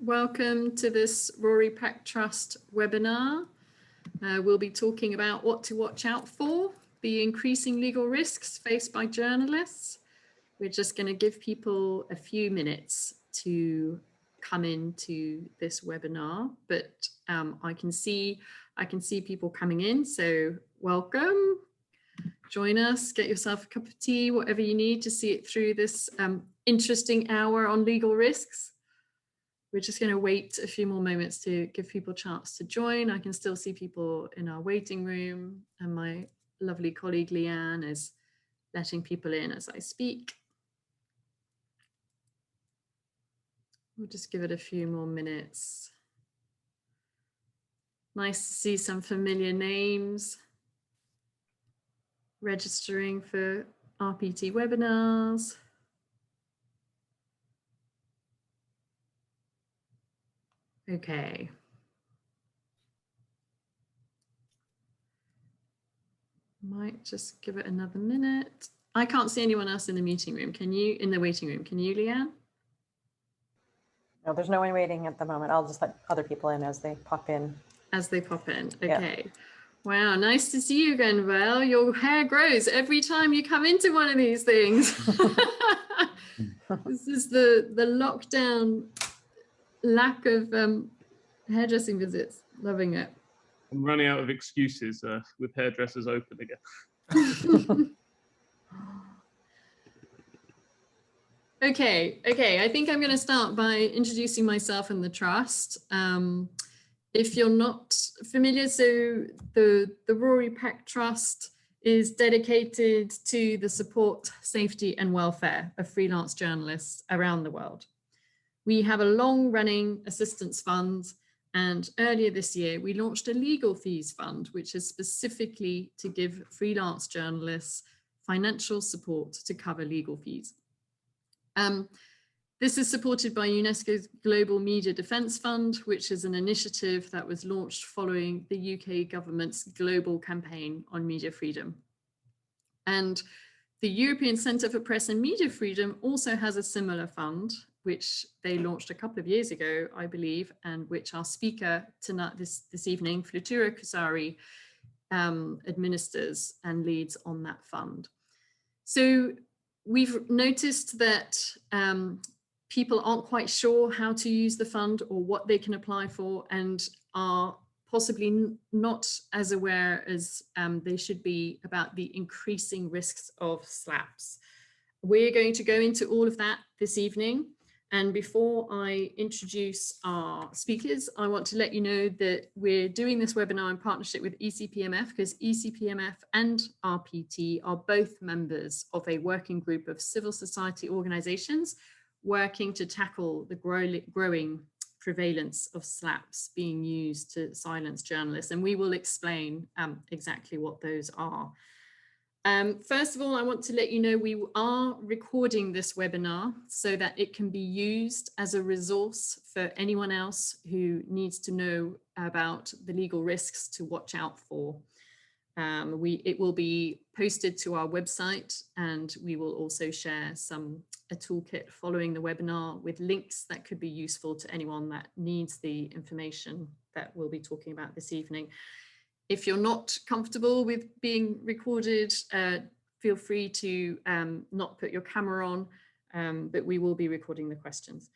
Welcome to this Rory Peck Trust webinar. We'll be talking about what to watch out for, the increasing legal risks faced by journalists. We're just going to give people a few minutes to come into this webinar, but I can see people coming in, so welcome. Join us, get yourself a cup of tea, whatever you need to see it through this interesting hour on legal risks. We're just going to wait a few more moments to give people a chance to join. I can still see people in our waiting room, and my lovely colleague Leanne is letting people in as I speak. We'll just give it a few more minutes. Nice to see some familiar names registering for RPT webinars. Okay. Might just give it another minute. I can't see anyone else in the meeting room. Can you, in the waiting room? Can you, Leanne? No, there's no one waiting at the moment. I'll just let other people in as they pop in. As they pop in, okay. Yeah. Wow, nice to see you again, Val. Your hair grows every time you come into one of these things. This is the lockdown lack of hairdressing visits. Loving it. I'm running out of excuses with hairdressers open again. Okay. I think I'm going to start by introducing myself and the trust. If you're not familiar, so the Rory Peck Trust is dedicated to the support, safety and welfare of freelance journalists around the world. We have a long-running assistance fund, and earlier this year we launched a legal fees fund, which is specifically to give freelance journalists financial support to cover legal fees. This is supported by UNESCO's Global Media Defence Fund, which is an initiative that was launched following the UK government's global campaign on media freedom. And the European Centre for Press and Media Freedom also has a similar fund, which they launched a couple of years ago, I believe, and which our speaker tonight, this evening, Flutura Kusari, administers and leads on that fund. So we've noticed that people aren't quite sure how to use the fund or what they can apply for, and are possibly not as aware as they should be about the increasing risks of SLAPs. We're going to go into all of that this evening. And before I introduce our speakers, I want to let you know that we're doing this webinar in partnership with ECPMF, because ECPMF and RPT are both members of a working group of civil society organizations working to tackle the growing prevalence of SLAPs being used to silence journalists. And we will explain exactly what those are. First of all, I want to let you know we are recording this webinar so that it can be used as a resource for anyone else who needs to know about the legal risks to watch out for. It will be posted to our website, and we will also share a toolkit following the webinar with links that could be useful to anyone that needs the information that we'll be talking about this evening. If you're not comfortable with being recorded, feel free to not put your camera on, but we will be recording the questions.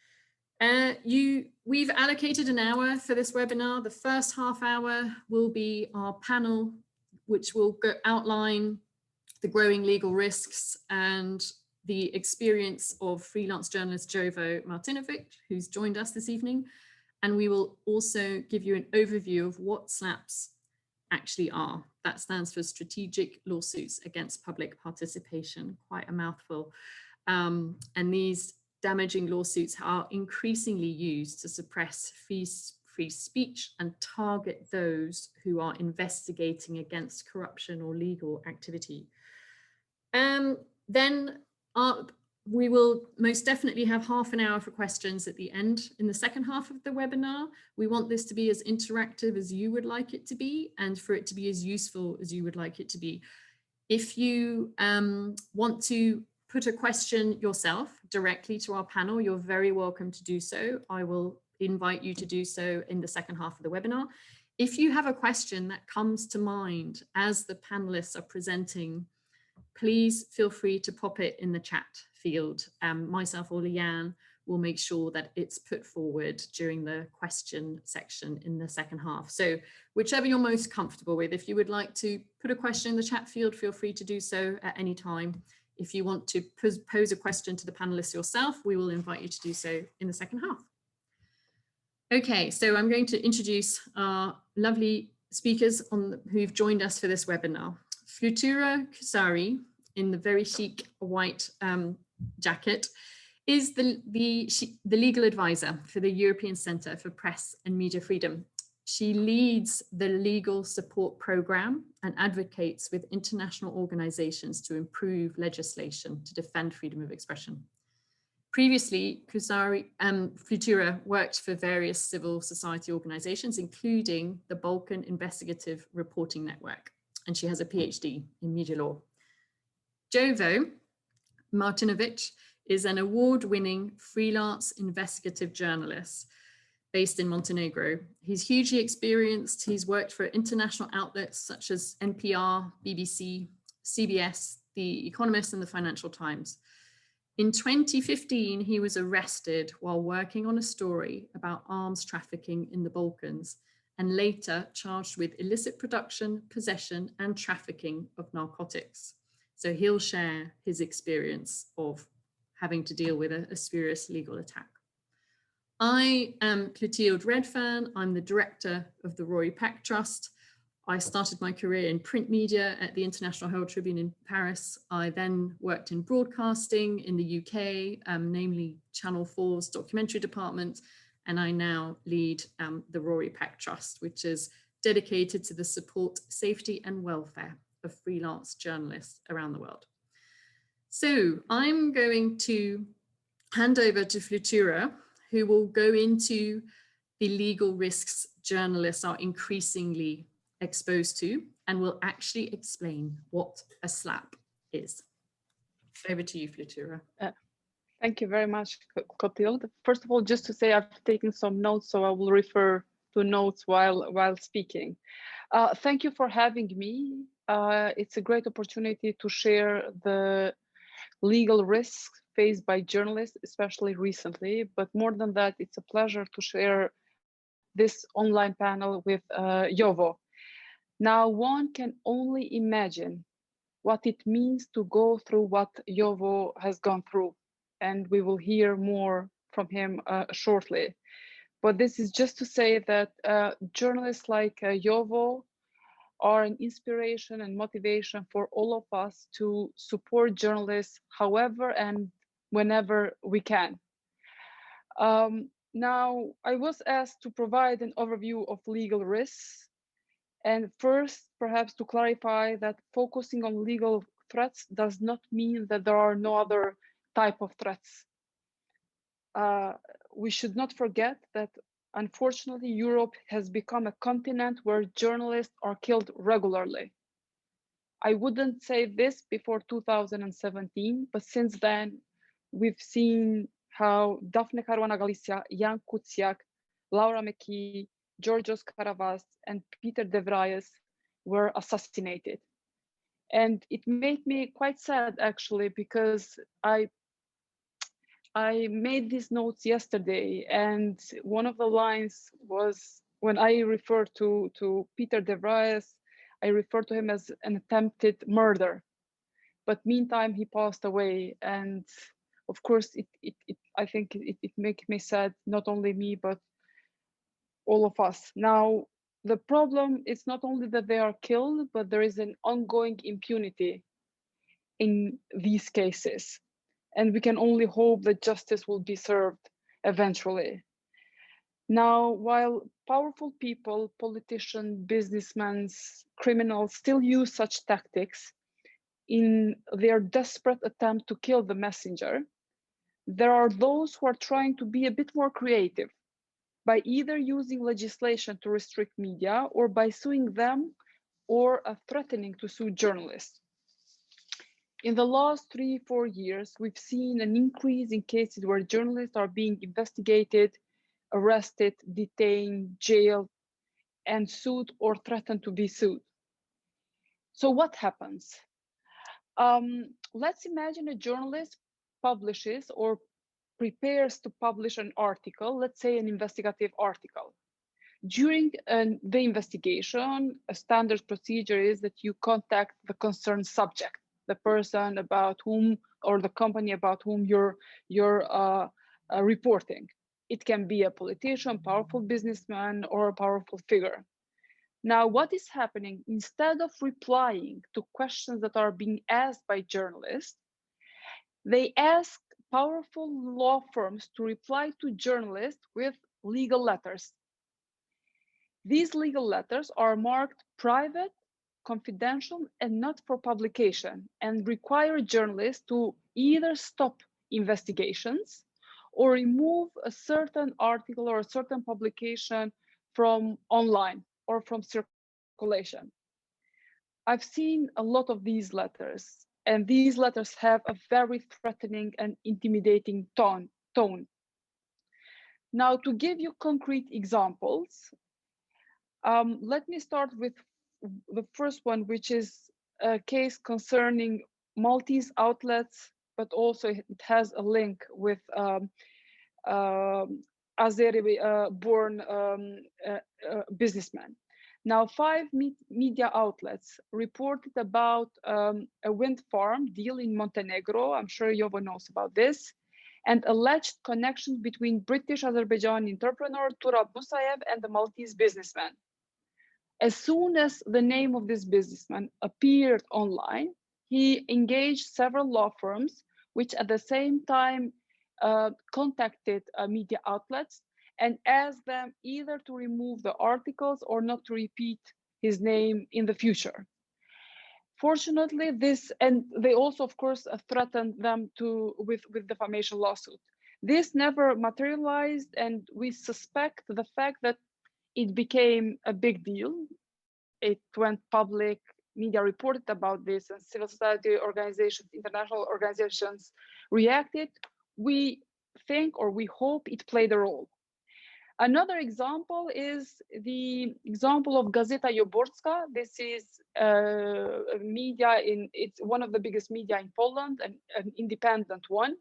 We've allocated an hour for this webinar. The first half hour will be our panel, which will outline the growing legal risks and the experience of freelance journalist Jovo Martinovic, who's joined us this evening. And we will also give you an overview of what SLAPs actually are. That stands for Strategic Lawsuits Against Public Participation, quite a mouthful. And these damaging lawsuits are increasingly used to suppress free speech and target those who are investigating against corruption or legal activity. Then we will most definitely have half an hour for questions at the end. In the second half of the webinar, we want this to be as interactive as you would like it to be, and for it to be as useful as you would like it to be. If you want to put a question yourself directly to our panel, you're very welcome to do so. I will invite you to do so in the second half of the webinar. If you have a question that comes to mind as the panelists are presenting, please feel free to pop it in the chat field. Myself or Leanne will make sure that it's put forward during the question section in the second half. So whichever you're most comfortable with, if you would like to put a question in the chat field, feel free to do so at any time. If you want to pose a question to the panelists yourself, we will invite you to do so in the second half. Okay, so I'm going to introduce our lovely speakers who've joined us for this webinar. Flutura Kusari, in the very chic white jacket, is the legal advisor for the European Centre for Press and Media Freedom. She leads the legal support programme and advocates with international organisations to improve legislation to defend freedom of expression. Previously, Flutura worked for various civil society organisations, including the Balkan Investigative Reporting Network, and she has a PhD in media law. Jovo Martinovic is an award-winning freelance investigative journalist based in Montenegro. He's hugely experienced. He's worked for international outlets such as NPR, BBC, CBS, The Economist, and the Financial Times. In 2015, he was arrested while working on a story about arms trafficking in the Balkans, and later charged with illicit production, possession, and trafficking of narcotics. So he'll share his experience of having to deal with a spurious legal attack. I am Clotilde Redfern. I'm the director of the Rory Peck Trust. I started my career in print media at the International Herald Tribune in Paris. I then worked in broadcasting in the UK, namely Channel 4's documentary department, and I now lead the Rory Peck Trust, which is dedicated to the support, safety and welfare of freelance journalists around the world. So I'm going to hand over to Flutura, who will go into the legal risks journalists are increasingly exposed to, and will actually explain what a SLAP is. Over to you, Flutura. Thank you very much, Clotilde. First of all, just to say I've taken some notes, so I will refer to notes while speaking. Thank you for having me. It's a great opportunity to share the legal risks faced by journalists, especially recently. But more than that, it's a pleasure to share this online panel with Jovo. Now, one can only imagine what it means to go through what Jovo has gone through, and we will hear more from him shortly. But this is just to say that journalists like Jovo are an inspiration and motivation for all of us to support journalists however and whenever we can. Now, I was asked to provide an overview of legal risks. And first, perhaps to clarify that focusing on legal threats does not mean that there are no other type of threats. We should not forget that, unfortunately, Europe has become a continent where journalists are killed regularly. I wouldn't say this before 2017, but since then, we've seen how Daphne Caruana Galizia, Jan Kuciak, Laura McKee, Georgios Karavas, and Peter de Vries were assassinated. And it made me quite sad, actually, because I made these notes yesterday, and one of the lines was, when I refer to Peter de Vries, I refer to him as an attempted murder. But meantime, he passed away, and of course, I think it makes me sad, not only me, but all of us. Now, the problem is not only that they are killed, but there is an ongoing impunity in these cases. And we can only hope that justice will be served eventually. Now, while powerful people, politicians, businessmen, criminals still use such tactics in their desperate attempt to kill the messenger, there are those who are trying to be a bit more creative by either using legislation to restrict media or by suing them or threatening to sue journalists. In the last 3-4 years, we've seen an increase in cases where journalists are being investigated arrested, detained, jailed, and sued or threatened to be sued. So what happens? Let's imagine a journalist publishes or prepares to publish an article, let's say an investigative article. During the investigation, a standard procedure is that you contact the concerned subject, the person about whom, or the company about whom you're reporting. It can be a politician, powerful businessman, or a powerful figure. Now, what is happening, instead of replying to questions that are being asked by journalists, they ask powerful law firms to reply to journalists with legal letters. These legal letters are marked private, confidential, and not for publication, and require journalists to either stop investigations or remove a certain article or a certain publication from online or from circulation. I've seen a lot of these letters, and these letters have a very threatening and intimidating tone. Now, to give you concrete examples, let me start with the first one, which is a case concerning Maltese outlets, but also it has a link with Azeri-born businessman. Now, 5 media outlets reported about a wind farm deal in Montenegro. I'm sure Yovo knows about this, and alleged connections between British Azerbaijani entrepreneur Turab Musayev and the Maltese businessman. As soon as the name of this businessman appeared online, he engaged several law firms, which at the same time contacted media outlets and asked them either to remove the articles or not to repeat his name in the future. Fortunately, and they also, of course, threatened them with defamation lawsuit. This never materialized, and we suspect the fact that it became a big deal. It went public, media reported about this, and civil society organizations, international organizations reacted. We think, or we hope, it played a role. Another example is the example of Gazeta Yoborzka. This is media it's one of the biggest media in Poland, and an independent one,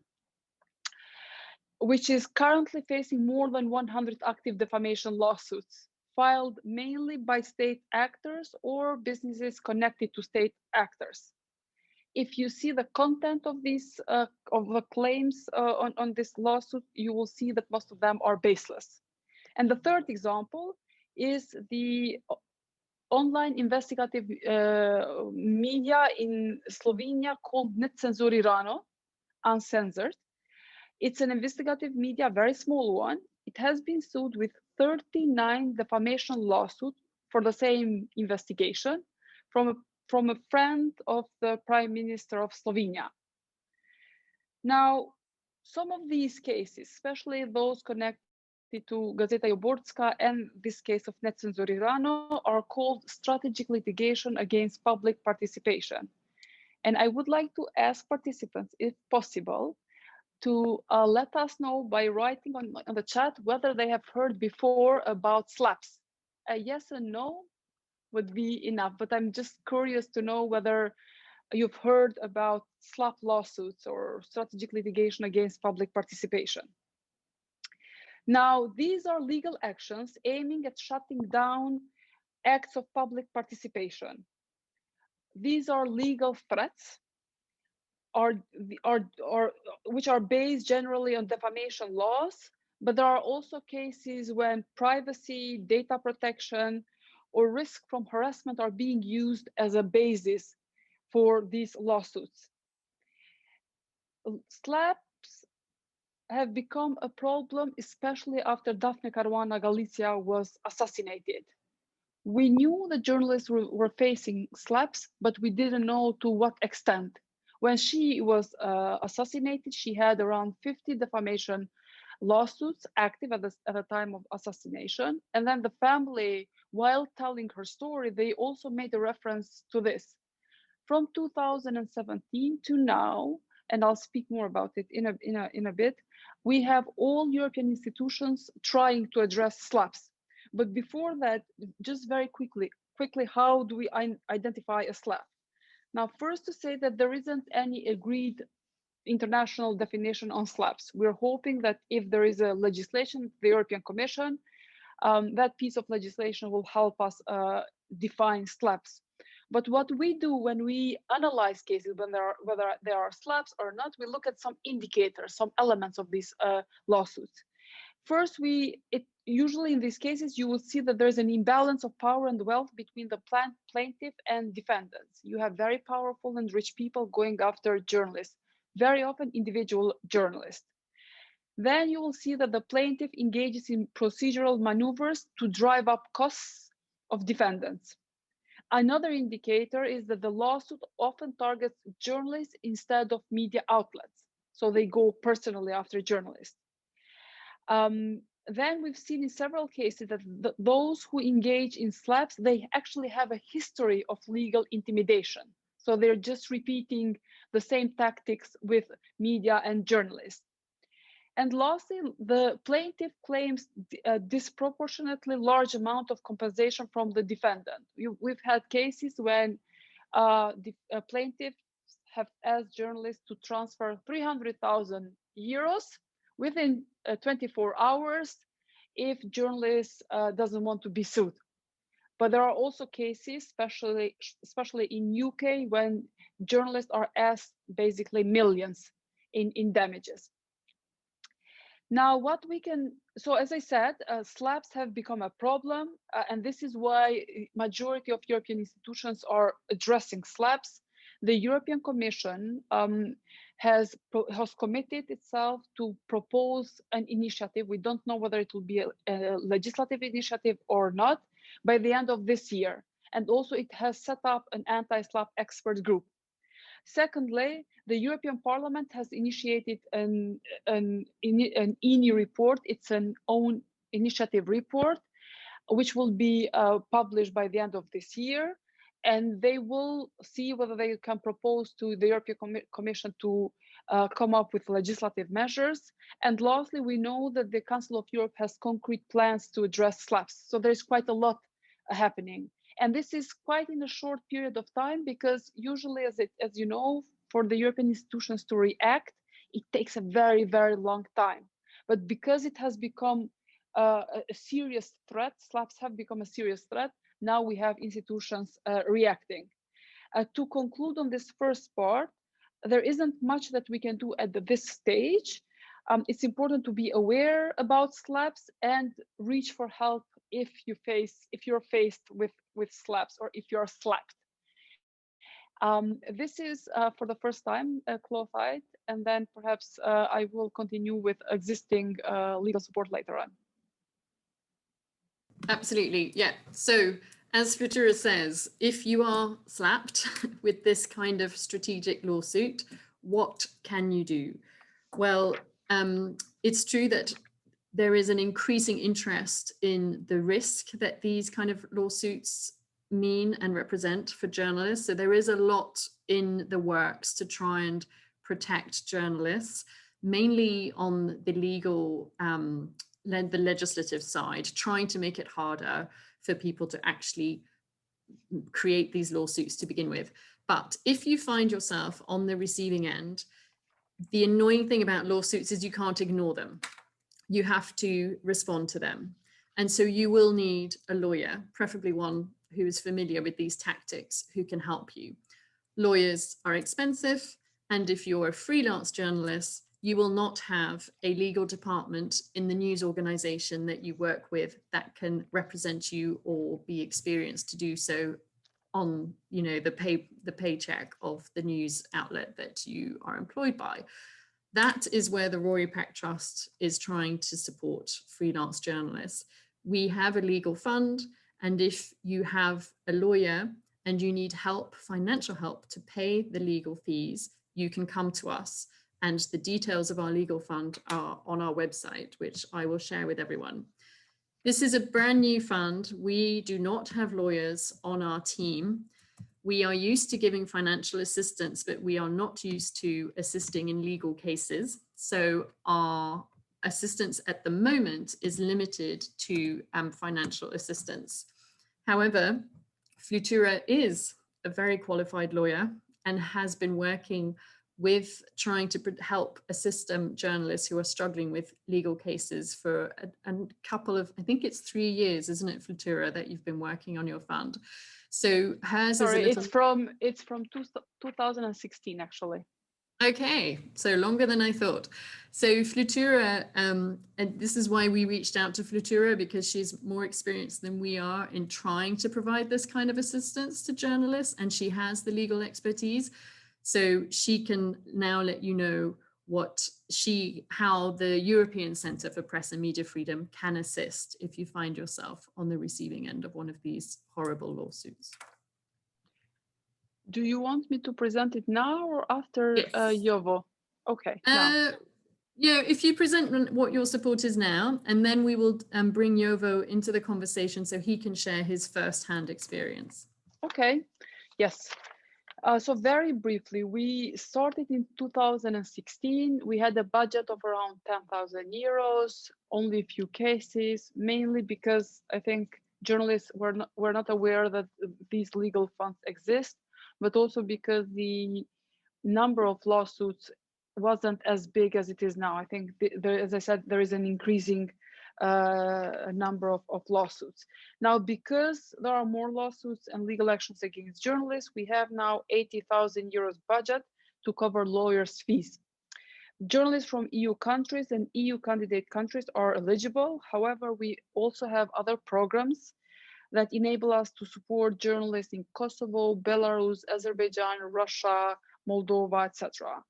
which is currently facing more than 100 active defamation lawsuits, filed mainly by state actors or businesses connected to state actors. If you see the content of these of the claims on this lawsuit, you will see that most of them are baseless. And the third example is the online investigative media in Slovenia called Necenzurirano, uncensored. It's an investigative media, very small one. It has been sued with 39 defamation lawsuits for the same investigation from a friend of the Prime Minister of Slovenia. Now, some of these cases, especially those connected to Gazeta Yoborzka and this case of Necenzurirano, are called strategic litigation against public participation. And I would like to ask participants, if possible, to let us know by writing on the chat whether they have heard before about SLAPs. A yes and no would be enough, but I'm just curious to know whether you've heard about SLAP lawsuits or strategic litigation against public participation. Now, these are legal actions aiming at shutting down acts of public participation. These are legal threats which are based generally on defamation laws, but there are also cases when privacy, data protection, or risk from harassment are being used as a basis for these lawsuits. SLAPs have become a problem, especially after Daphne Caruana Galizia was assassinated. We knew the journalists were facing SLAPs, but we didn't know to what extent. When she was assassinated, she had around 50 defamation lawsuits active at the time of assassination. And then the family, while telling her story, they also made a reference to this. From 2017 to now, and I'll speak more about it in a bit, we have all European institutions trying to address SLAPs. But before that, just very quickly, how do we identify a SLAP? Now, first to say that there isn't any agreed international definition on SLAPs. We're hoping that if there is a legislation, the European Commission, that piece of legislation will help us define SLAPs. But what we do when we analyze cases, whether there are SLAPs or not, we look at some indicators, some elements of these lawsuits. First, usually in these cases, you will see that there's an imbalance of power and wealth between the plaintiff and defendants. You have very powerful and rich people going after journalists, very often individual journalists. Then you will see that the plaintiff engages in procedural maneuvers to drive up costs of defendants. Another indicator is that the lawsuit often targets journalists instead of media outlets. So they go personally after journalists. Then we've seen in several cases that those who engage in SLAPs, they actually have a history of legal intimidation. So they're just repeating the same tactics with media and journalists. And lastly, the plaintiff claims a disproportionately large amount of compensation from the defendant. We've had cases when plaintiffs have asked journalists to transfer 300,000 euros within 24 hours if journalist doesn't want to be sued. But there are also cases, especially in UK, when journalists are asked basically millions in damages. Now, so as I said, SLAPs have become a problem, and this is why majority of European institutions are addressing SLAPs. The European Commission has committed itself to propose an initiative. We don't know whether it will be a legislative initiative or not by the end of this year. And also it has set up an anti-SLAP expert group. Secondly, the European Parliament has initiated an INI report. It's an own initiative report, which will be published by the end of this year. And they will see whether they can propose to the European Commission to come up with legislative measures. And lastly, we know that the Council of Europe has concrete plans to address SLAPs. So there's quite a lot happening. And this is quite in a short period of time, because usually, as you know, for the European institutions to react, it takes a very, very long time. But because it has become a serious threat, SLAPs have become a serious threat, now we have institutions reacting. To conclude on this first part, there isn't much that we can do at this stage. It's important to be aware about SLAPs and reach for help if you're faced with SLAPs or if you're slapped. This is for the first time qualified, and then perhaps I will continue with existing legal support later on. Absolutely, yeah. So as Futura says, if you are slapped with this kind of strategic lawsuit, what can you do? Well, it's true that there is an increasing interest in the risk that these kind of lawsuits mean and represent for journalists. So there is a lot in the works to try and protect journalists, mainly on the legal, the legislative side, trying to make it harder for people to actually create these lawsuits to begin with. But if you find yourself on the receiving end, the annoying thing about lawsuits is you can't ignore them. You have to respond to them. And so you will need a lawyer, preferably one who is familiar with these tactics, who can help you. Lawyers are expensive, and if you're a freelance journalist, you will not have a legal department in the news organization that you work with that can represent you or be experienced to do so on, you know, the paycheck of the news outlet that you are employed by. That is where the Rory Peck Trust is trying to support freelance journalists. We have a legal fund, and if you have a lawyer and you need help, financial help to pay the legal fees, you can come to us. And the details of our legal fund are on our website, which I will share with everyone. This is a brand new fund. We do not have lawyers on our team. we are used to giving financial assistance, but we are not used to assisting in legal cases. So our assistance at the moment is limited to financial assistance. However, Flutura is a very qualified lawyer and has been working with trying to help assist journalists who are struggling with legal cases for a couple of, I think it's 3 years, isn't it, Flutura, that you've been working on your fund? So hers Sorry, is a little... it's from 2016 actually. Okay, so longer than I thought. So Flutura, and this is why we reached out to Flutura, because she's more experienced than we are in trying to provide this kind of assistance to journalists, and she has the legal expertise. So she can now let you know how the European Centre for Press and Media Freedom can assist if you find yourself on the receiving end of one of these horrible lawsuits. Do you want me to present it now or after Yes. Yovo? Okay. Now. Yeah, if you present what your support is now, and then we will bring Yovo into the conversation so he can share his first-hand experience. Okay. Yes. So very briefly, we started in 2016. We had a budget of around 10,000 euros, only a few cases, mainly because I think journalists were not aware that these legal funds exist, but also because the number of lawsuits wasn't as big as it is now. I think, as I said, there is an increasing number of lawsuits. Now, because there are more lawsuits and legal actions against journalists, we have now 80,000 euros budget to cover lawyers' fees. Journalists from EU countries and EU candidate countries are eligible. However, we also have other programs that enable us to support journalists in Kosovo, Belarus, Azerbaijan, Russia, Moldova, etc.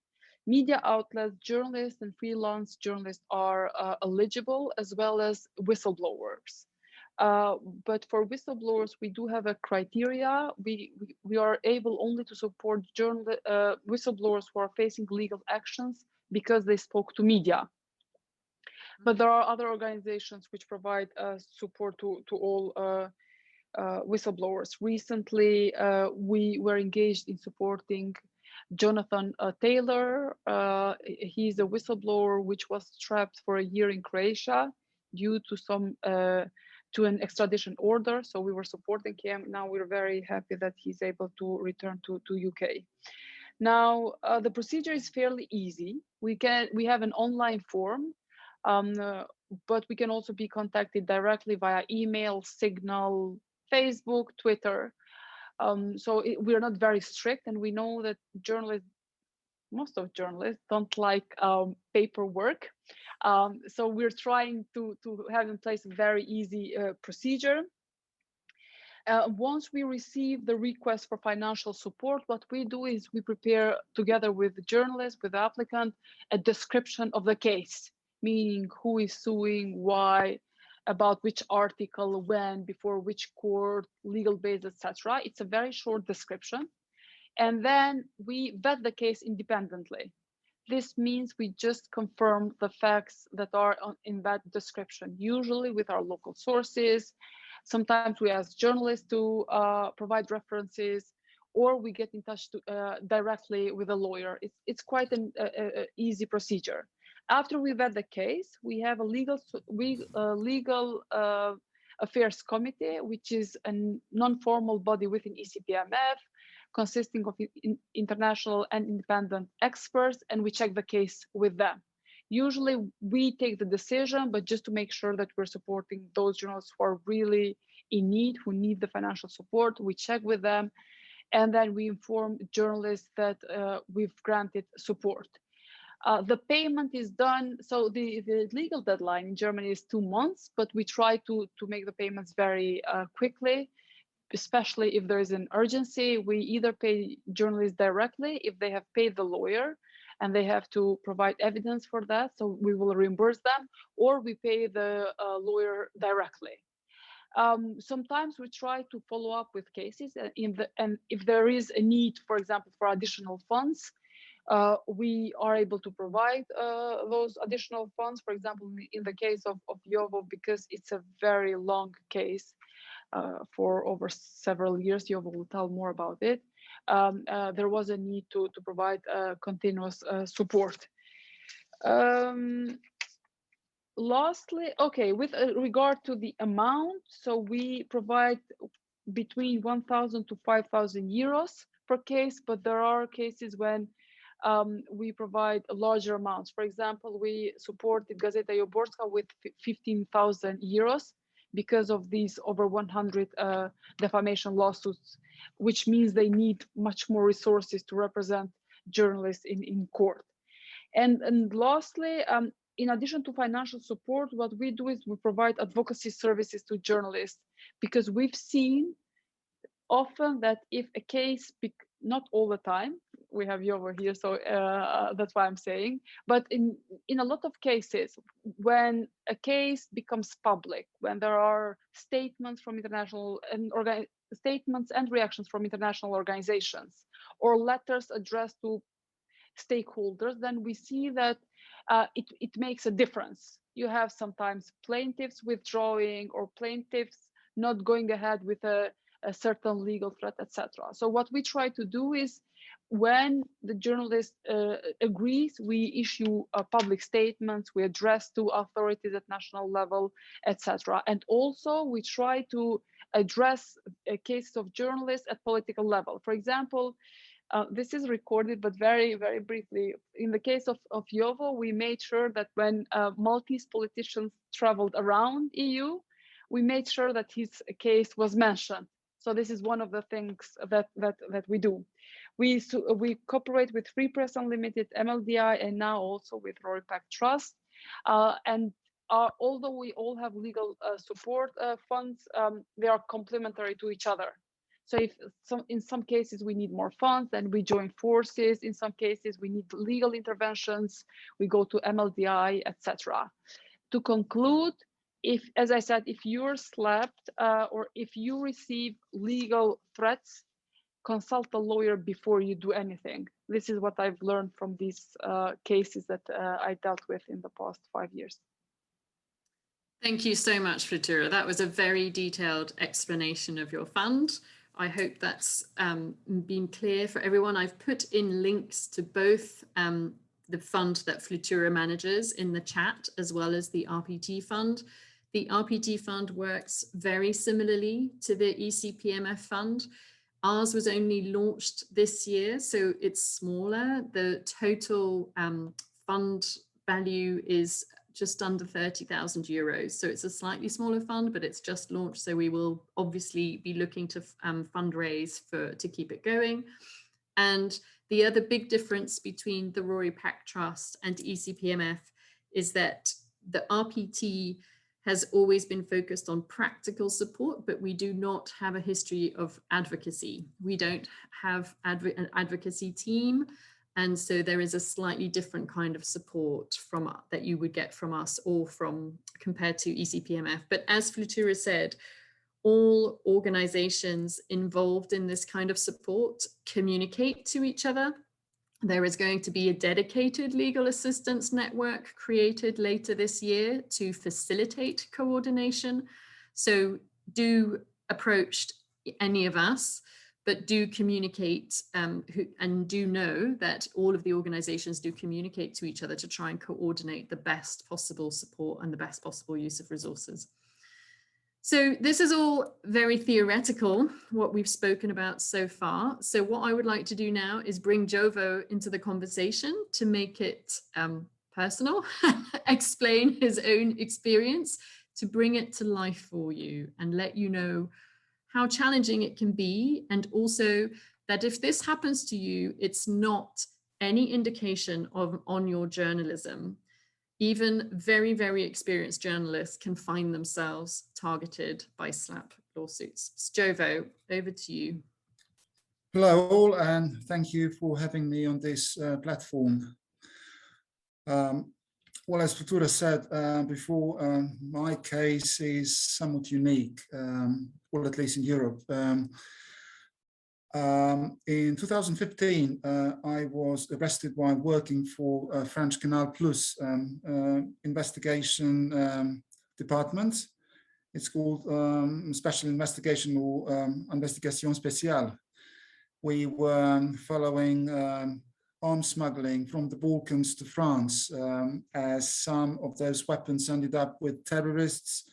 Media outlets, journalists, and freelance journalists are eligible, as well as whistleblowers. But for whistleblowers, we do have a criteria. We are able only to support whistleblowers who are facing legal actions because they spoke to media. But there are other organizations which provide support to all whistleblowers. Recently, we were engaged in supporting Jonathan Taylor. He's a whistleblower which was trapped for a year in Croatia due to an extradition order. So we were supporting him. Now we're very happy that he's able to return to UK. Now the procedure is fairly easy. We have an online form, but we can also be contacted directly via email, Signal, Facebook, Twitter. So we're not very strict, and we know that most of journalists don't like paperwork. So we're trying to have in place a very easy procedure. Once we receive the request for financial support, what we do is we prepare together with the journalist, with the applicant, a description of the case, meaning who is suing, why, about which article, when, before which court, legal base, etc. It's a very short description. And then we vet the case independently. This means we just confirm the facts that are in that description, usually with our local sources. Sometimes we ask journalists to provide references, or we get in touch directly with a lawyer. It's quite an easy procedure. After we vet the case, we have a legal affairs committee, which is a non-formal body within ECPMF, consisting of international and independent experts, and we check the case with them. Usually we take the decision, but just to make sure that we're supporting those journalists who are really in need, who need the financial support, we check with them, and then we inform journalists that we've granted support. The payment is done, so the legal deadline in Germany is 2 months, but we try to make the payments very quickly, especially if there is an urgency. We either pay journalists directly if they have paid the lawyer and they have to provide evidence for that, so we will reimburse them, or we pay the lawyer directly. Sometimes we try to follow up with cases, and if there is a need, for example, for additional funds, we are able to provide those additional funds. For example, in the case of Yovo, because it's a very long case, for over several years. You will tell more about it. There was a need to provide continuous support. Lastly, okay, with regard to the amount, so we provide between 1,000 to 5,000 euros per case, but there are cases when we provide larger amounts. For example, we supported Gazeta Yoborzka with 15,000 euros because of these over 100 defamation lawsuits, which means they need much more resources to represent journalists in court. And lastly, in addition to financial support, what we do is we provide advocacy services to journalists, because we've seen often that if a case, not all the time, we have you over here, so that's why I'm saying, but in a lot of cases, when a case becomes public, when there are statements from international and statements and reactions from international organizations, or letters addressed to stakeholders, then we see that it makes a difference. You have sometimes plaintiffs withdrawing or plaintiffs not going ahead with a certain legal threat, etc. So what we try to do is, when the journalist agrees, we issue public statements, we address to authorities at national level, etc. And also we try to address cases of journalists at political level. For example, this is recorded, but very, very briefly. In the case of Yovo, we made sure that when Maltese politicians traveled around EU, we made sure that his case was mentioned. So this is one of the things that we do. We cooperate with Free Press Unlimited, MLDI, and now also with Rory Peck Trust. Although we all have legal support funds, they are complementary to each other. So if in some cases we need more funds, then we join forces. In some cases we need legal interventions, we go to MLDI, etc. To conclude, as I said, if you're slapped or if you receive legal threats, consult a lawyer before you do anything. This is what I've learned from these cases that I dealt with in the past 5 years. Thank you so much, Flutura. That was a very detailed explanation of your fund. I hope that's been clear for everyone. I've put in links to both the fund that Flutura manages in the chat, as well as the RPT fund. The RPT fund works very similarly to the ECPMF fund. Ours was only launched this year, so it's smaller. The total fund value is just under 30,000 euros. So it's a slightly smaller fund, but it's just launched. So we will obviously be looking to fundraise to keep it going. And the other big difference between the Rory Peck Trust and ECPMF is that the RPT has always been focused on practical support, but we do not have a history of advocacy. We don't have an advocacy team. And so there is a slightly different kind of support that you would get from us or compared to ECPMF. But as Flutura said, all organizations involved in this kind of support communicate to each other. There is going to be a dedicated legal assistance network created later this year to facilitate coordination. So do approach any of us, but do communicate and do know that all of the organizations do communicate to each other to try and coordinate the best possible support and the best possible use of resources. So this is all very theoretical, what we've spoken about so far. So what I would like to do now is bring Jovo into the conversation to make it personal, explain his own experience, to bring it to life for you and let you know how challenging it can be. And also that if this happens to you, it's not any indication on your journalism. Even very, very experienced journalists can find themselves targeted by SLAP lawsuits. Jovo, over to you. Hello all, and thank you for having me on this platform. Well, as Flutura said before, my case is somewhat unique, well, at least in Europe. In 2015, I was arrested while working for French Canal Plus investigation department It's called Special Investigation or Investigation Spéciale. We were following arms smuggling from the Balkans to France, as some of those weapons ended up with terrorists.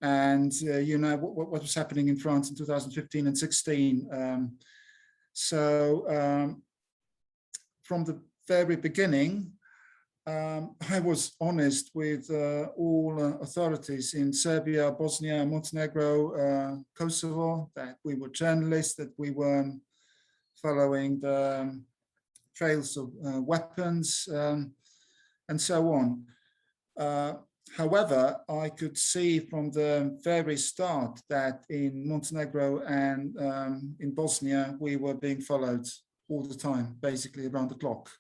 And you know what was happening in France in 2015 and 16. From the very beginning, I was honest with all authorities in Serbia, Bosnia, Montenegro, Kosovo, that we were journalists, that we were following the trails of weapons, and so on. However, I could see from the very start that in Montenegro and in Bosnia, we were being followed all the time, basically around the clock,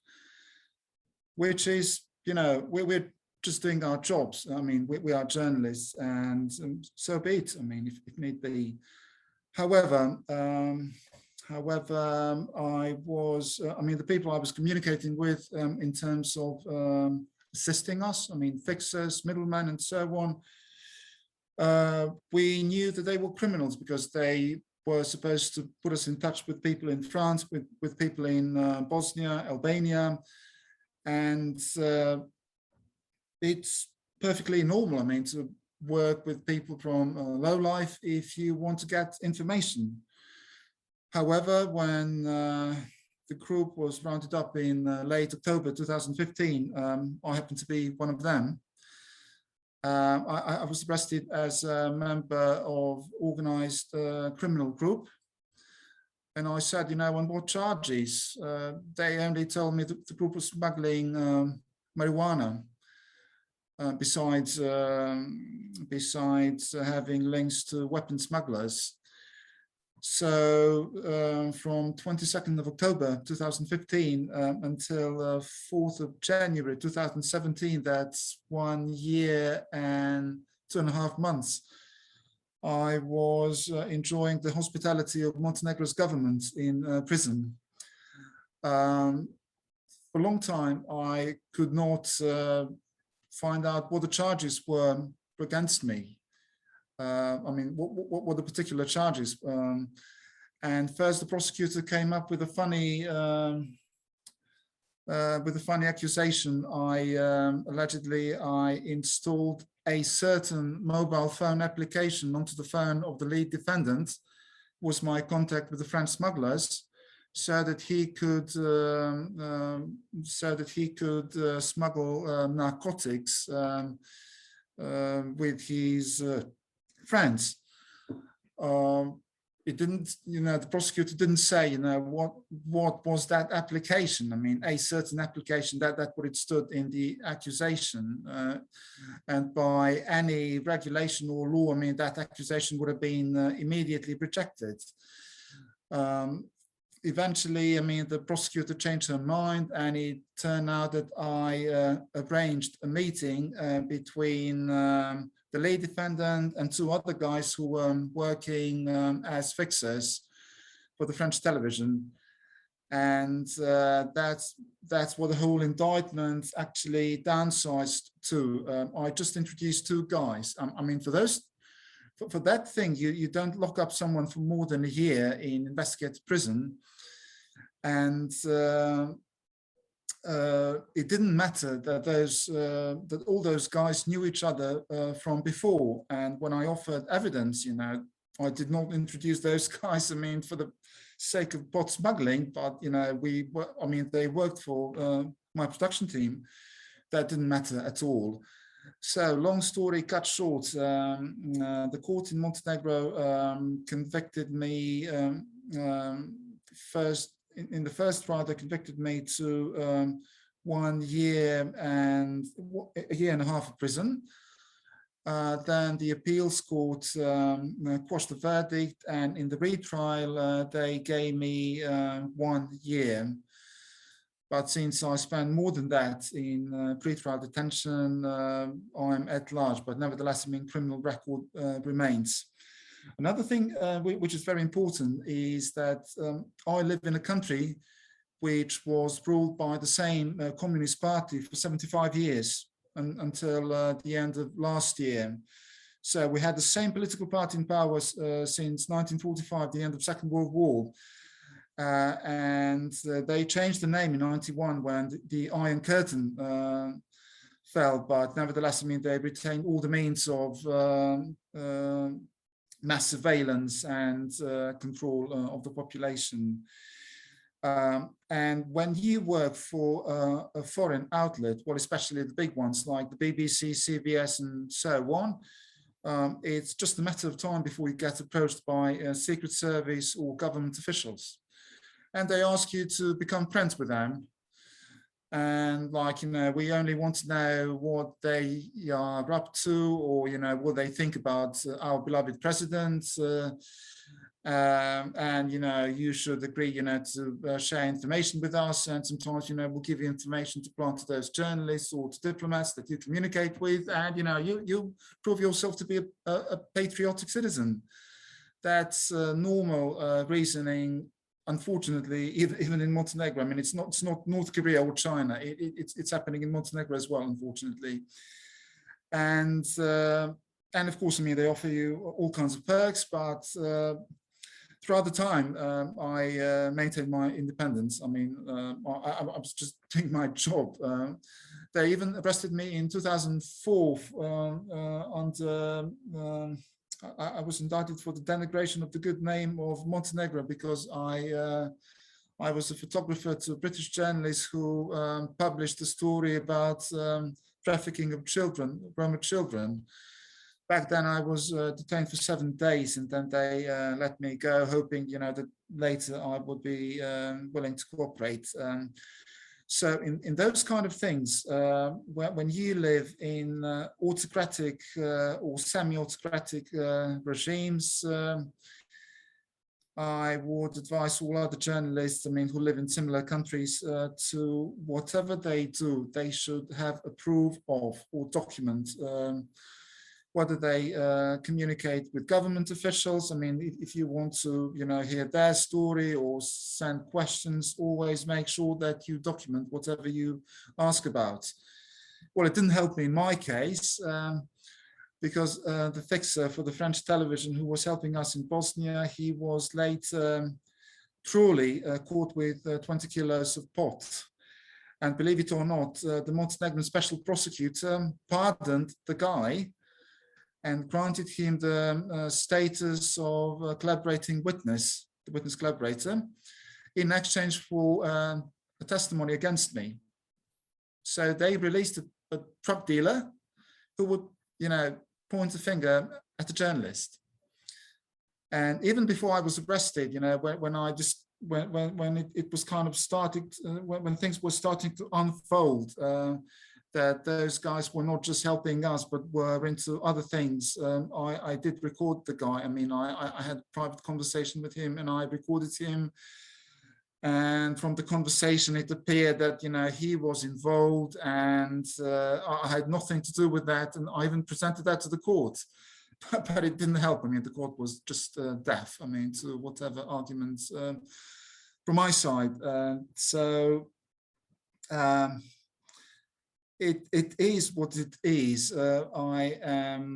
which is, you know, we're just doing our jobs. I mean, we are journalists, and so be it. I mean, if need be. However, I mean, the people I was communicating with in terms of assisting us, I mean, fixers, middlemen, and so on, we knew that they were criminals because they were supposed to put us in touch with people in France, with people in Bosnia, Albania, and it's perfectly normal, I mean, to work with people from low life if you want to get information. However, when the group was rounded up in late October 2015, I happened to be one of them. I was arrested as a member of organized criminal group. And I said, you know, on what charges? They only told me that the group was smuggling marijuana, besides having links to weapon smugglers. So from 22nd of October 2015 until 4th of January 2017, that's 1 year and 2.5 months, I was enjoying the hospitality of Montenegro's government in prison. For a long time, I could not find out what the charges were against me. I mean, what were the particular charges? And first, the prosecutor came up with a funny accusation. Allegedly, I installed a certain mobile phone application onto the phone of the lead defendant, was my contact with the French smugglers, so that he could smuggle narcotics with his friends. It didn't, you know, the prosecutor didn't say, you know, what was that application. I mean, a certain application, that's what it stood in the accusation. And by any regulation or law, I mean, that accusation would have been immediately rejected. Eventually, I mean, the prosecutor changed her mind, and it turned out that I arranged a meeting between the lead defendant and 2 other guys who were working as fixers for the French television. And that's what the whole indictment actually downsized to. I just introduced 2 guys. I mean, for that thing, you don't lock up someone for more than a year in investigative prison. And it didn't matter that that all those guys knew each other from before. And when I offered evidence, you know, I did not introduce those guys, I mean, for the sake of pot smuggling, but, you know, they worked for my production team. That didn't matter at all. So, long story cut short, the court in Montenegro convicted me first. In the first trial, they convicted me to 1 year and a year and a half of prison. Then the appeals court quashed the verdict, and in the retrial, they gave me 1 year. But since I spent more than that in pre-trial detention, I'm at large. But nevertheless, I mean, criminal record remains. Another thing which is very important is that I live in a country which was ruled by the same Communist Party for 75 years until the end of last year. So we had the same political party in power since 1945, the end of Second World War. And they changed the name in 91 when the Iron Curtain fell, but nevertheless, I mean, they retained all the means of mass surveillance and control of the population. And when you work for a foreign outlet, well, especially the big ones like the BBC, CBS, and so on, it's just a matter of time before you get approached by Secret Service or government officials. And they ask you to become friends with them. And like, you know, we only want to know what they are up to, or, you know, what they think about our beloved president. And, you know, you should agree, you know, to share information with us. And sometimes, you know, we'll give you information to plant to those journalists or to diplomats that you communicate with. And, you know, you prove yourself to be a patriotic citizen. That's normal reasoning. Unfortunately, even in Montenegro, I mean, it's not North Korea or China. It's happening in Montenegro as well, unfortunately. And of course, I mean, they offer you all kinds of perks, but throughout the time, I maintained my independence. I mean, I was just doing my job. They even arrested me in 2004 under. I was indicted for the denigration of the good name of Montenegro because I was a photographer to a British journalist who published a story about trafficking of children, Roma children. Back then I was detained for 7 days, and then they let me go, hoping, you know, that later I would be willing to cooperate. So in those kind of things, when you live in autocratic or semi-autocratic regimes, I would advise all other journalists, I mean, who live in similar countries, to whatever they do, they should have a proof of or document whether they communicate with government officials. I mean, if you want to, you know, hear their story or send questions, always make sure that you document whatever you ask about. Well, it didn't help me in my case because the fixer for the French television who was helping us in Bosnia, he was later truly caught with 20 kilos of pot. And believe it or not, the Montenegrin special prosecutor pardoned the guy and granted him the status of a collaborating witness, the witness collaborator, in exchange for a testimony against me. So they released a drug dealer who would, you know, point a finger at the journalist. And even before I was arrested, you know, when it was kind of starting, when things were starting to unfold, that those guys were not just helping us, but were into other things. I did record the guy. I mean, I had a private conversation with him and I recorded him. And from the conversation, it appeared that, you know, he was involved and I had nothing to do with that. And I even presented that to the court, but it didn't help. I mean, the court was just deaf, I mean, to whatever arguments from my side. It is what it is. I am.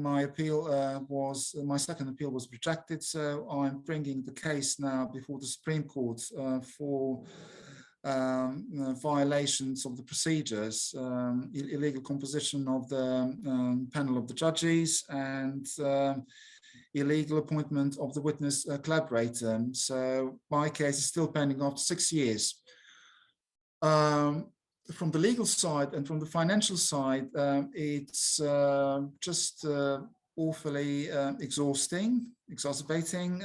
My appeal my second appeal was rejected, so I'm bringing the case now before the Supreme Court for violations of the procedures, illegal composition of the panel of the judges, and illegal appointment of the witness collaborator. So my case is still pending after 6 years. From the legal side and from the financial side, it's just awfully exhausting, exacerbating.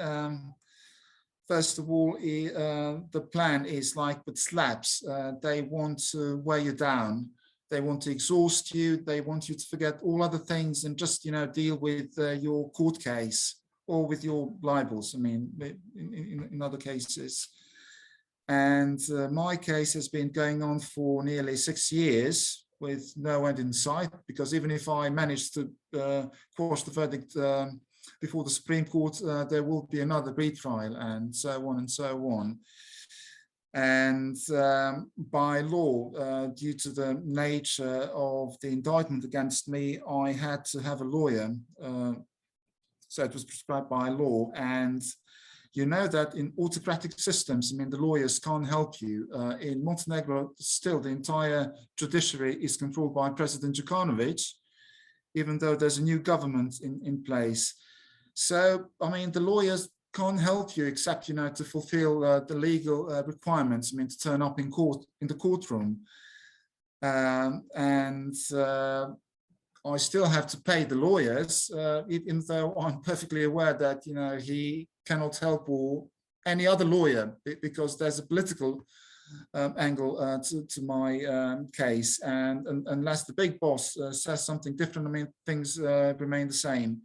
First of all, the plan is like with slabs. They want to wear you down. They want to exhaust you. They want you to forget all other things and just, you know, deal with your court case or with your libels. I mean, in other cases. And my case has been going on for nearly 6 years with no end in sight, because even if I manage to quash the verdict before the Supreme Court, there will be another retrial and so on and so on. And by law, due to the nature of the indictment against me, I had to have a lawyer. So it was prescribed by law. And you know that in autocratic systems, I mean, the lawyers can't help you. In Montenegro, still the entire judiciary is controlled by President Đukanović, even though there's a new government in place. So, I mean, the lawyers can't help you except, you know, to fulfill the legal requirements, I mean, to turn up in court, in the courtroom. I still have to pay the lawyers, even though I'm perfectly aware that, you know, he cannot help or any other lawyer, because there's a political angle to my case. And unless the big boss says something different, I mean, things remain the same.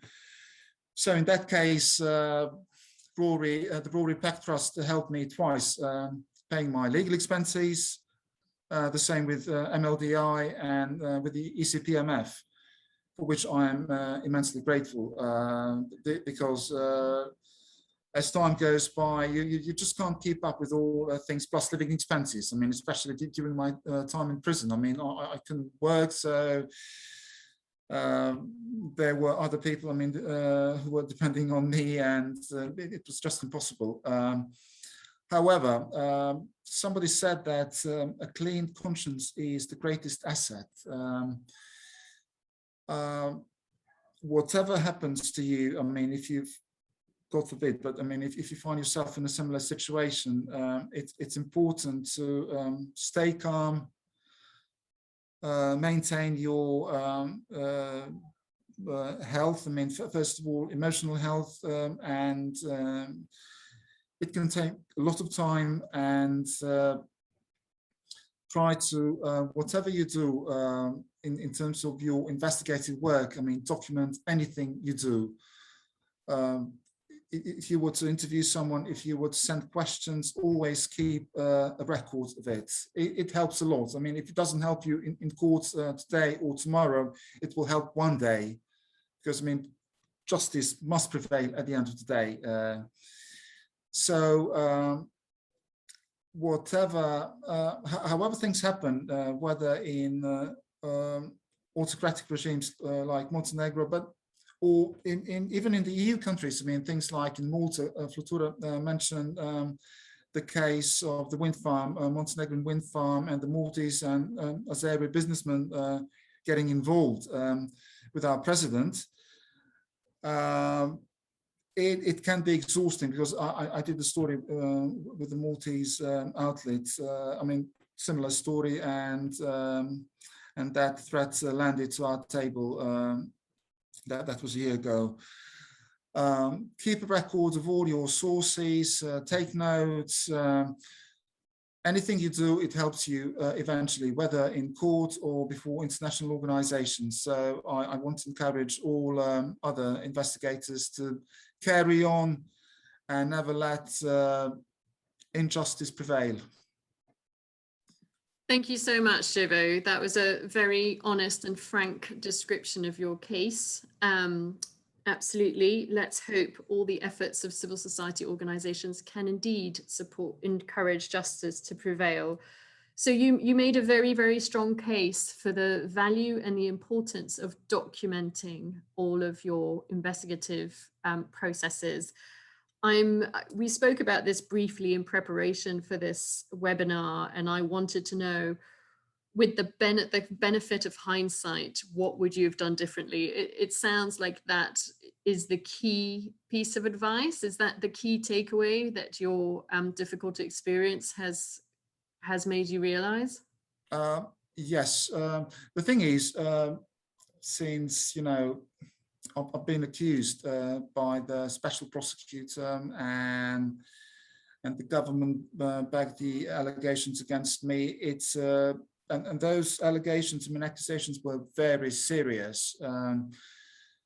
So in that case, the Rory Peck Trust helped me twice, paying my legal expenses, the same with MLDI and with the ECPMF, for which I am immensely grateful, because as time goes by, you just can't keep up with all things plus living expenses. I mean, especially during my time in prison. I mean, I couldn't work, so there were other people, I mean, who were depending on me, and it was just impossible. However, somebody said that a clean conscience is the greatest asset. Whatever happens to you, I mean, if you've, God forbid, but I mean, if you find yourself in a similar situation, it's important to stay calm, maintain your health. I mean, first of all, emotional health, and it can take a lot of time, and try to, whatever you do in terms of your investigative work, I mean, document anything you do. If you were to interview someone, if you were to send questions, always keep a record of it. It helps a lot. I mean, if it doesn't help you in court today or tomorrow, it will help one day, because I mean, justice must prevail at the end of the day. However things happen, whether in autocratic regimes like Montenegro, or even in the EU countries, I mean, things like in Malta, Flutura mentioned the case of the wind farm, Montenegrin wind farm, and the Maltese and Azeri businessmen getting involved with our president. It can be exhausting, because I did the story with the Maltese outlet. I mean, similar story, and that threat landed to our table. That was a year ago. Keep a record of all your sources, take notes. Anything you do, it helps you eventually, whether in court or before international organizations. So I want to encourage all other investigators to carry on and never let injustice prevail. Thank you so much, Jovo. That was a very honest and frank description of your case. Absolutely. Let's hope all the efforts of civil society organizations can indeed encourage justice to prevail. So you made a very, very strong case for the value and the importance of documenting all of your investigative processes. We spoke about this briefly in preparation for this webinar, and I wanted to know, with the benefit of hindsight, what would you have done differently? It sounds like that is the key piece of advice. Is that the key takeaway that your difficult experience has made you realize? Yes. The thing is, since, you know, I've been accused by the special prosecutor, and the government backed the allegations against me. It's and those allegations, I mean, accusations were very serious.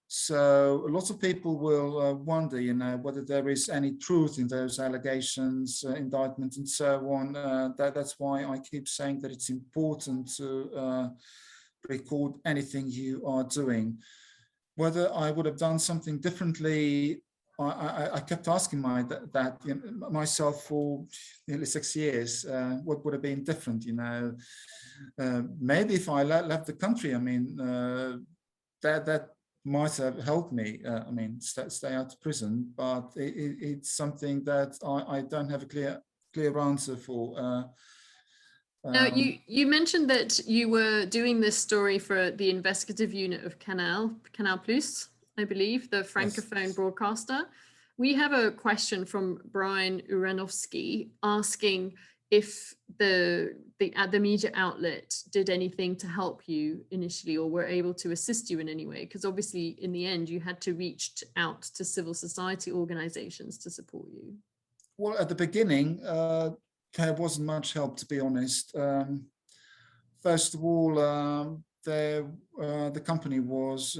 So a lot of people will wonder, you know, whether there is any truth in those allegations, indictments, and so on. That's why I keep saying that it's important to record anything you are doing. Whether I would have done something differently, I kept asking myself for nearly 6 years, what would have been different, maybe if I left the country, I mean, that might have helped me, stay out of prison, but it's something that I don't have a clear answer for. Now, you mentioned that you were doing this story for the investigative unit of Canal Plus, I believe, the Francophone broadcaster. We have a question from Brian Uranovsky asking if the media outlet did anything to help you initially or were able to assist you in any way, because obviously in the end you had to reach out to civil society organizations to support you. Well, at the beginning, there wasn't much help, to be honest. First of all, the company was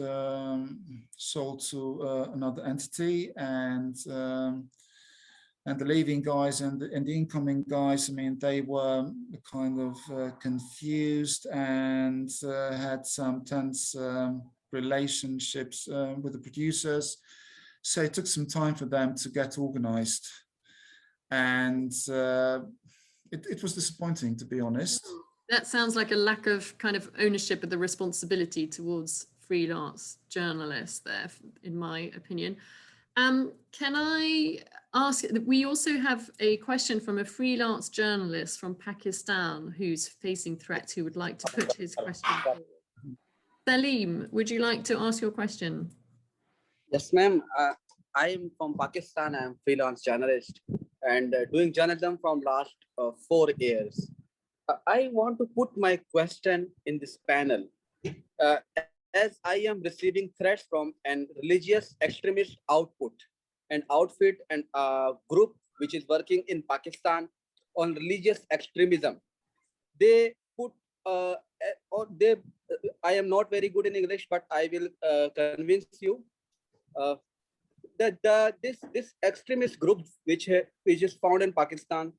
sold to another entity, and the leaving guys and the incoming guys, I mean, they were kind of confused and had some tense relationships with the producers. So it took some time for them to get organized. And it was disappointing, to be honest. That sounds like a lack of kind of ownership of the responsibility towards freelance journalists there, in my opinion. Can I ask, we also have a question from a freelance journalist from Pakistan who's facing threats, who would like to put his question forward. Salim, would you like to ask your question? Yes, ma'am. I am from Pakistan. I am freelance journalist and doing journalism from last 4 years. I want to put my question in this panel. As I am receiving threats from an religious extremist outfit and group which is working in Pakistan on religious extremism. They put, I am not very good in English, but I will convince you. This extremist group which is found in Pakistan,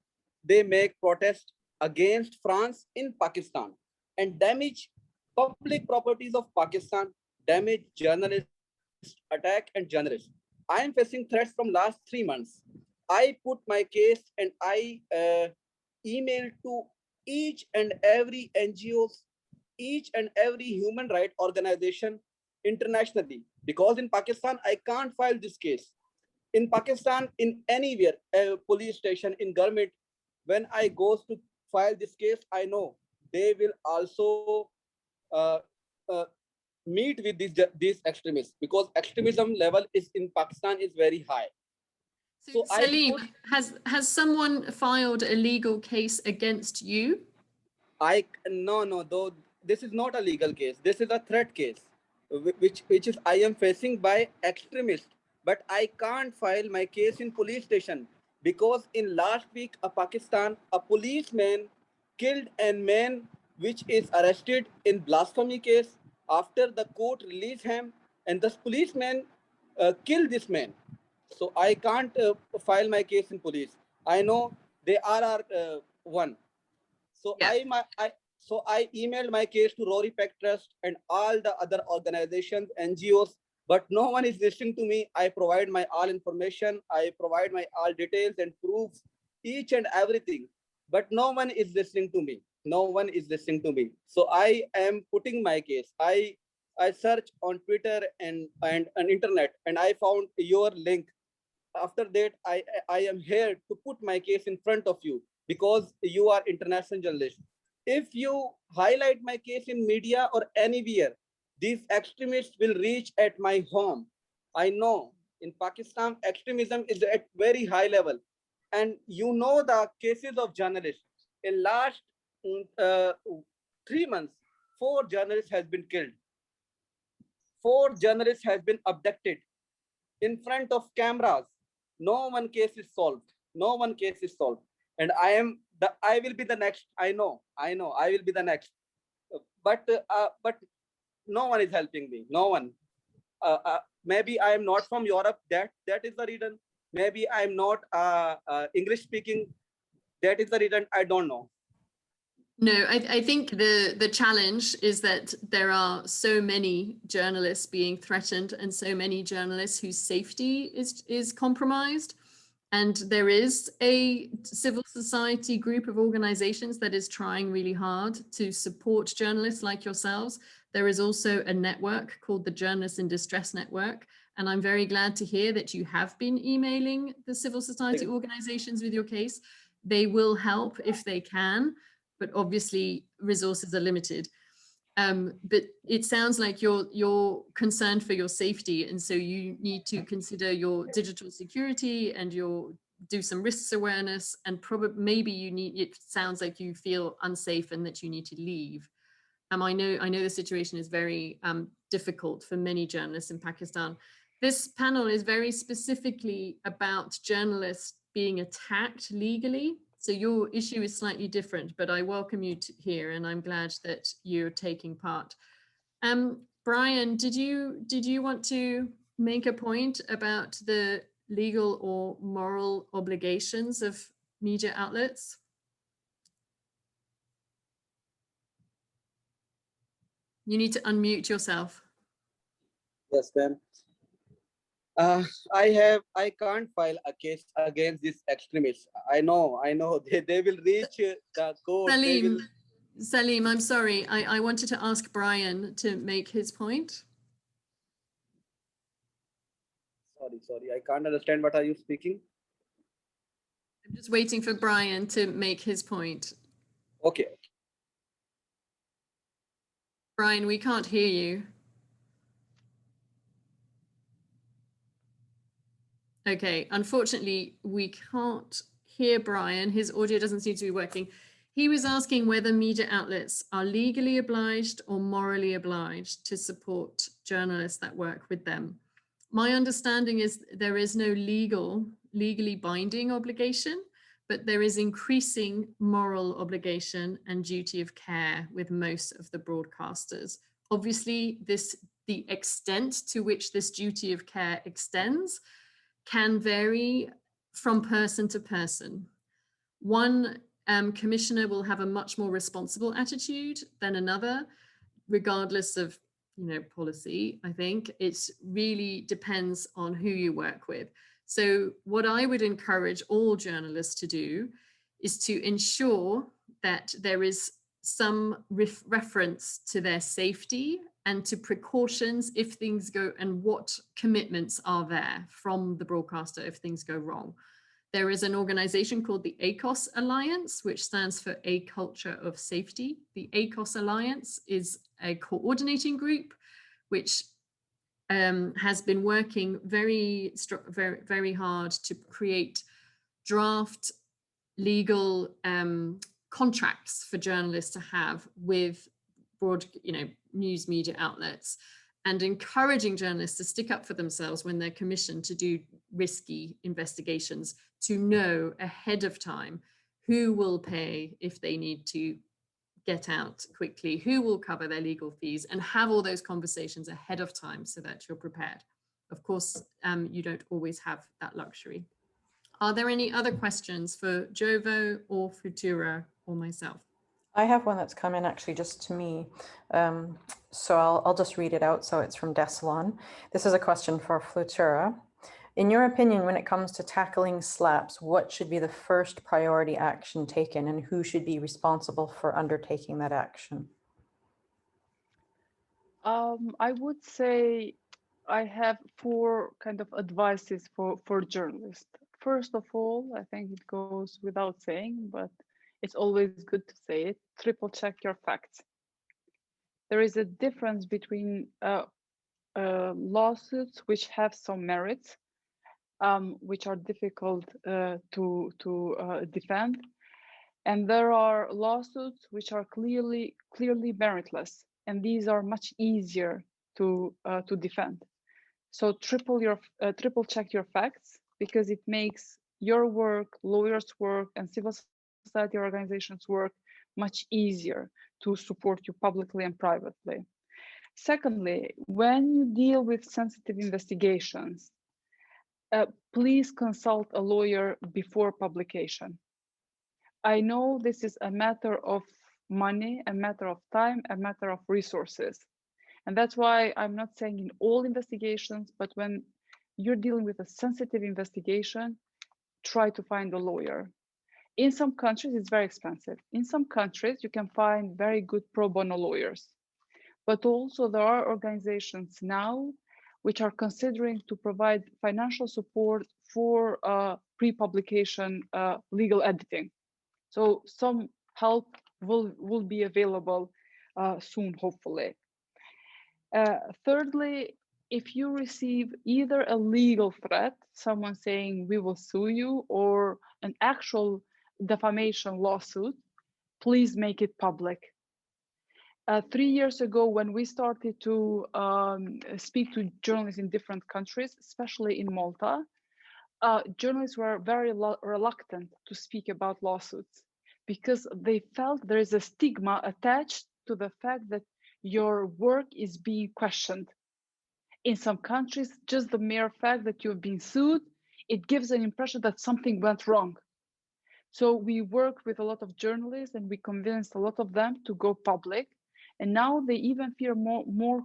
they make protest against France in Pakistan and damage public properties of Pakistan, damage journalists, attack and journalists. I am facing threats from last 3 months. I put my case and I emailed to each and every NGOs, each and every human rights organization internationally, because in Pakistan, I can't file this case. In Pakistan, in anywhere, a police station, in government, when I go to file this case, I know they will also meet with these extremists, because extremism level is in Pakistan is very high. So Salim, has someone filed a legal case against you? No, though this is not a legal case. This is a threat case, which is I am facing by extremists. But I can't file my case in police station because in last week, a policeman killed a man which is arrested in blasphemy case. After the court released him, and this policeman killed this man. So I can't file my case in police. I know they are one. So yeah. I emailed my case to Rory Peck Trust and all the other organizations, NGOs, but no one is listening to me. I provide my all information. I provide my all details and proofs, each and everything, but no one is listening to me. No one is listening to me. So I am putting my case. I search on Twitter and internet, and I found your link. After that, I am here to put my case in front of you because you are international journalists. If you highlight my case in media or anywhere, these extremists will reach at my home. I know in Pakistan, extremism is at very high level. And you know the cases of journalists. In last 3 months, 4 journalists has been killed. 4 journalists has been abducted in front of cameras. No one case is solved. No one case is solved. And I will be the next. I know, I will be the next. But no one is helping me. No one. Maybe I am not from Europe. That is the reason. Maybe I am not English speaking. That is the reason. I don't know. No, I think the challenge is that there are so many journalists being threatened and so many journalists whose safety is compromised. And there is a civil society group of organizations that is trying really hard to support journalists like yourselves. There is also a network called the Journalists in Distress Network. And I'm very glad to hear that you have been emailing the civil society organizations with your case. They will help if they can, but obviously resources are limited. But it sounds like you're concerned for your safety, and so you need to consider your digital security and do some risks awareness, and probably maybe it sounds like you feel unsafe and that you need to leave. I know the situation is very difficult for many journalists in Pakistan. This panel is very specifically about journalists being attacked legally. So your issue is slightly different, but I welcome you here, and I'm glad that you're taking part. Brian, did you want to make a point about the legal or moral obligations of media outlets? You need to unmute yourself. Yes, ma'am. I can't file a case against these extremists. I know they will reach the court. Salim, I'm sorry. I wanted to ask Brian to make his point. Sorry, I can't understand. What are you speaking? I'm just waiting for Brian to make his point. Okay. Brian, we can't hear you. Okay, unfortunately, we can't hear Brian. His audio doesn't seem to be working. He was asking whether media outlets are legally obliged or morally obliged to support journalists that work with them. My understanding is there is no legally binding obligation, but there is increasing moral obligation and duty of care with most of the broadcasters. Obviously, the extent to which this duty of care extends can vary from person to person. One commissioner will have a much more responsible attitude than another, regardless of policy. I think it really depends on who you work with. So what I would encourage all journalists to do is to ensure that there is some reference to their safety and to precautions if things go, and what commitments are there from the broadcaster if things go wrong. There is an organization called the ACOS Alliance, which stands for A Culture of Safety. The ACOS Alliance is a coordinating group which has been working very hard to create draft legal contracts for journalists to have with news media outlets, and encouraging journalists to stick up for themselves when they're commissioned to do risky investigations, to know ahead of time who will pay if they need to get out quickly, who will cover their legal fees, and have all those conversations ahead of time so that you're prepared. Of course, you don't always have that luxury. Are there any other questions for Jovo or Futura or myself? I have one that's come in actually just to me. So I'll just read it out. So it's from Desalon. This is a question for Futura. In your opinion, when it comes to tackling slaps, what should be the first priority action taken, and who should be responsible for undertaking that action? I would say I have 4 kind of advices for journalists. First of all, I think it goes without saying, but it's always good to say it: triple check your facts. There is a difference between lawsuits which have some merits, which are difficult to defend, and there are lawsuits which are clearly meritless, and these are much easier to defend. So triple check your facts, because it makes your work, lawyers' work, and civil society organizations' work much easier to support you publicly and privately. Secondly, when you deal with sensitive investigations, please consult a lawyer before publication. I know this is a matter of money, a matter of time, a matter of resources. And that's why I'm not saying in all investigations, but when you're dealing with a sensitive investigation, try to find a lawyer. In some countries, it's very expensive. In some countries, you can find very good pro bono lawyers. But also there are organizations now which are considering to provide financial support for pre-publication legal editing. So some help will be available soon, hopefully. Thirdly, if you receive either a legal threat, someone saying we will sue you, or an actual defamation lawsuit, please make it public. 3 years ago, when we started to speak to journalists in different countries, especially in Malta, journalists were very reluctant to speak about lawsuits because they felt there is a stigma attached to the fact that your work is being questioned. In some countries, just the mere fact that you've been sued, it gives an impression that something went wrong. So we worked with a lot of journalists and we convinced a lot of them to go public. And now they even feel more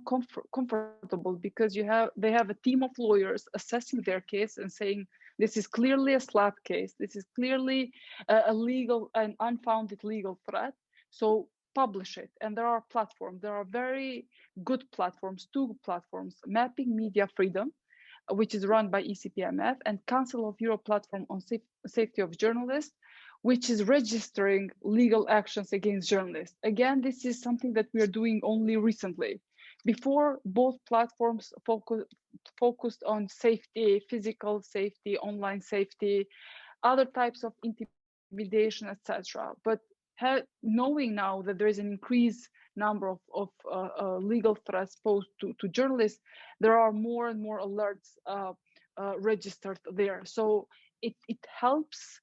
comfortable because they have a team of lawyers assessing their case and saying, this is clearly a Slav case. This is clearly a legal and unfounded legal threat. So publish it. And there are platforms. There are very good platforms, 2 platforms, Mapping Media Freedom, which is run by ECPMF, and Council of Europe platform on safety of journalists, which is registering legal actions against journalists. Again, this is something that we are doing only recently. Before, both platforms focused on safety, physical safety, online safety, other types of intimidation, etc. But knowing now that there is an increased number of legal threats posed to journalists, there are more and more alerts registered there. So it helps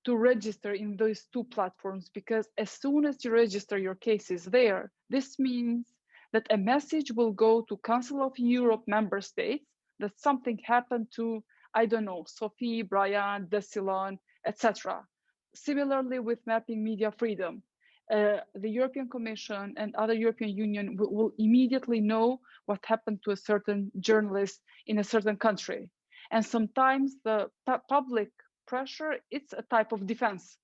to register in those 2 platforms, because as soon as you register your cases there, this means that a message will go to Council of Europe member states that something happened to, I don't know, Sophie, Brian, Desilon, etc. Similarly with Mapping Media Freedom, the European Commission and other European Union will immediately know what happened to a certain journalist in a certain country. And sometimes the public pressure, it's a type of defense.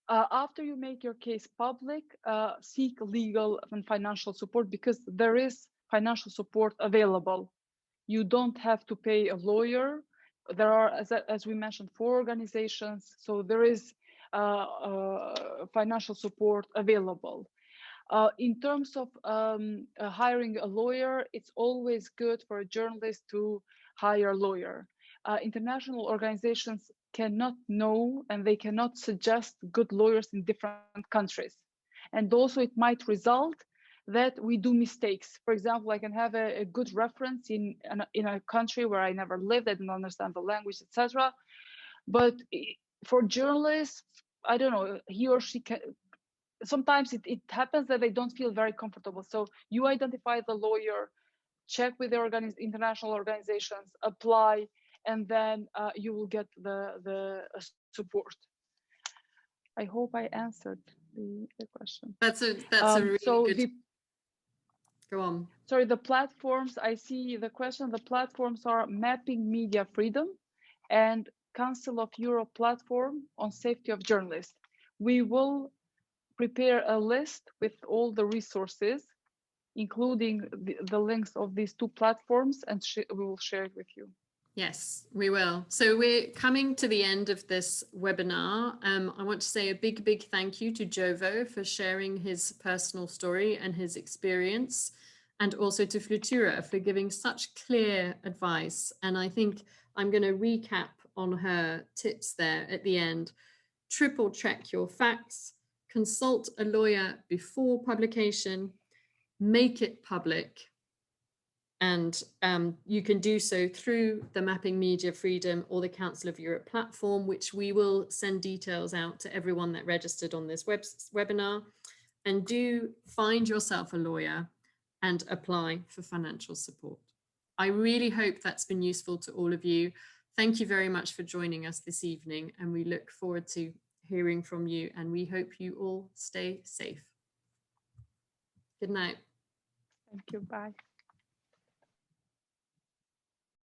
After you make your case public, seek legal and financial support, because there is financial support available. You don't have to pay a lawyer. There are, as we mentioned, 4 organizations, so there is financial support available. In terms of hiring a lawyer, it's always good for a journalist to hire a lawyer. International organizations cannot know and they cannot suggest good lawyers in different countries. And also it might result that we do mistakes. For example, I can have a good reference in a country where I never lived, I don't understand the language, etc. But for journalists, I don't know, he or she can, sometimes it happens that they don't feel very comfortable. So you identify the lawyer, check with the international organizations, apply, and then you will get the support. I hope I answered the question. That's a really good. Go on. Sorry, the platforms, I see the question. The platforms are Mapping Media Freedom and Council of Europe platform on safety of journalists. We will prepare a list with all the resources, including the links of these 2 platforms, and we will share it with you. Yes, we will. So we're coming to the end of this webinar. I want to say a big thank you to Jovo for sharing his personal story and his experience, and also to Flutura for giving such clear advice. And I think I'm going to recap on her tips there at the end. Triple check your facts, consult a lawyer before publication, make it public. And you can do so through the Mapping Media Freedom or the Council of Europe platform, which we will send details out to everyone that registered on this webinar. And do find yourself a lawyer and apply for financial support. I really hope that's been useful to all of you. Thank you very much for joining us this evening, and we look forward to hearing from you, and we hope you all stay safe. Good night. Thank you. Bye.